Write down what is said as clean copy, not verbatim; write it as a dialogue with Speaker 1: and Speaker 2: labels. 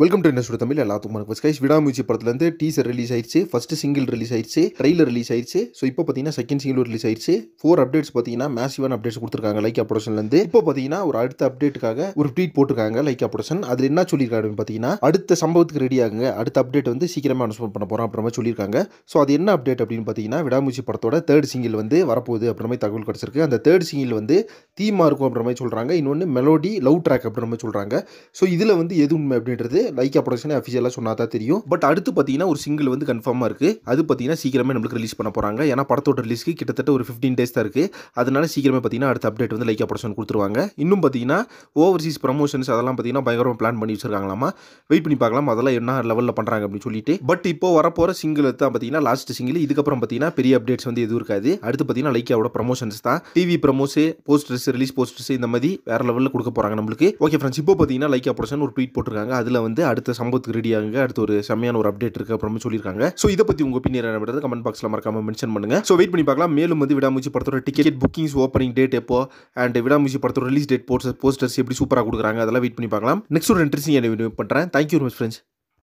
Speaker 1: Welcome to industry Tamil. எல்லாத்துக்கும் வணக்கம் guys. விடாமுயற்சி படத்துலேருந்து டீசர் ரிலீஸ் ஆயிடுச்சு, ஃபர்ஸ்ட் சிங்கிள் ரிலீஸ் ஆயிடுச்சு, ட்ரெய்லர் ரிலீஸ் ஆயிடுச்சு. ஸோ இப்போ பார்த்தீங்கன்னா செகண்ட் சிங்கிள் ரிலீஸ் ஆயிடுச்சு. 4 அப்டேட்ஸ் பார்த்தீங்கன்னா மேசிவான அப்டேட்ஸ் கொடுத்துருக்காங்க லைக்கா ப்ரொடக்ஷன்லேருந்து. இப்போ பார்த்தீங்கன்னா ஒரு அடுத்த அப்டேட்டுக்காக ஒரு ட்வீட் போட்டிருக்காங்க லைக்கா ப்ரொடக்ஷன். அதில் என்ன சொல்லியிருக்காங்க பார்த்தீங்கன்னா, அடுத்த சம்பவத்துக்கு ரெடி ஆகுங்க, அடுத்த அப்டேட் வந்து சீக்கிரமாக அனௌன்ஸ்மெண்ட் பண்ண போகிறோம் அப்படின்ற மாதிரி சொல்லியிருக்காங்க. ஸோ அது என்ன அப்டேட் அப்படின்னு பார்த்தீங்கன்னா, விடாமுயற்சி படத்தோட தேர்ட் சிங்கிள் வந்து வரப்போகுது அப்படின்ற மாதிரி தகவல் கிடச்சிருக்கு. அந்த தேர்ட் சிங்கிள் வந்து தீமாக இருக்கும் அப்படின்ற மாதிரி சொல்கிறாங்க. இன்னொன்று மெலோடி லவ் ட்ராக் அப்படின்ற மாதிரி சொல்கிறாங்க. ஸோ இதில் வந்து எது உண்மை அப்படின்றது லைக்கா ப்ரொடக்ஷன் அஃபிஷியலாக சொன்னா தான் தெரியும். பட் அடுத்து பார்த்தீங்கன்னா ஒரு சிங்கிள் வந்து கன்ஃபார்மாக இருக்குது. அது பார்த்தீங்கன்னா சீக்கிரமே நம்மளுக்கு ரிலீஸ் பண்ண போகிறாங்க. ஏன்னா படத்தோட ரிலீஸ்க்கு கிட்டத்தட்ட ஒரு 15 டேஸ் தான் இருக்குது. அதனால சீக்கிரமே பார்த்தீங்கன்னா அடுத்த அப்டேட் வந்து லைக்கா ப்ரொடக்ஷன் கொடுத்துருவாங்க. இன்னும் பார்த்தீங்கன்னா ஓவர்சீஸ் ப்ரமோஷன்ஸ் அதெல்லாம் பார்த்தீங்கன்னா பயங்கரமாக பிளான் பண்ணி வச்சிருக்காங்களாமா. வெயிட் பண்ணி பார்க்கலாம் அதெல்லாம் என்ன லெவலில் பண்ணுறாங்க அப்படின்னு சொல்லிட்டு. பட் இப்போ வரப்போகிற சிங்கிள் தான் பார்த்தீங்கன்னா லாஸ்ட் சிங்கிள். இதுக்கப்புறம் பார்த்தீங்கன்னா பெரிய அப்டேட்ஸ் வந்து எதுவும் இருக்காது. அடுத்து பார்த்தீங்கன்னா லைக்காவோட ப்ரமோஷன்ஸ் தான். TV BrahMos, posters, release posters இந்த மாதிரி வேற லெவலில் கொடுக்க போகிறாங்க நம்மளுக்கு. ஓகே ஃப்ரெண்ட்ஸ், இப்போ பார்த்தீங்கன்னா லைக்கா ப்ரொடக்ஷன் ஒரு ட்வீட் போட்டிருக்காங்க. அதில் வந்து அடுத்த சம்பவத்துக்கு ரெடி ஆகுங்க, அடுத்து ஒரு செம்மையான ஒரு அப்டேட் இருக்கு அப்புறமா சொல்லியிருக்காங்க. ஸோ இதை பற்றி உங்கள் ஒப்பீனியன் என்ன கமெண்ட் பாக்ஸில் மறக்காம மென்ஷன் பண்ணுங்க. ஸோ வெயிட் பண்ணி பார்க்கலாம். மேலும் வந்து விடாமுயற்சி படத்தோட டிக்கெட் புக்கிங்ஸ், ஓப்பனிங் டேட் எப்போ, அண்ட் விடாமுயற்சி படத்தோட ரிலீஸ் டேட், போஸ்டர்ஸ் எப்படி சூப்பராக கொடுக்குறாங்க அதெல்லாம் வெயிட் பண்ணி பார்க்கலாம். நெக்ஸ்ட் ஒரு இன்ட்ரெஸ்டிங் வீடியோ பண்ணுறேன். Thank you very much friends.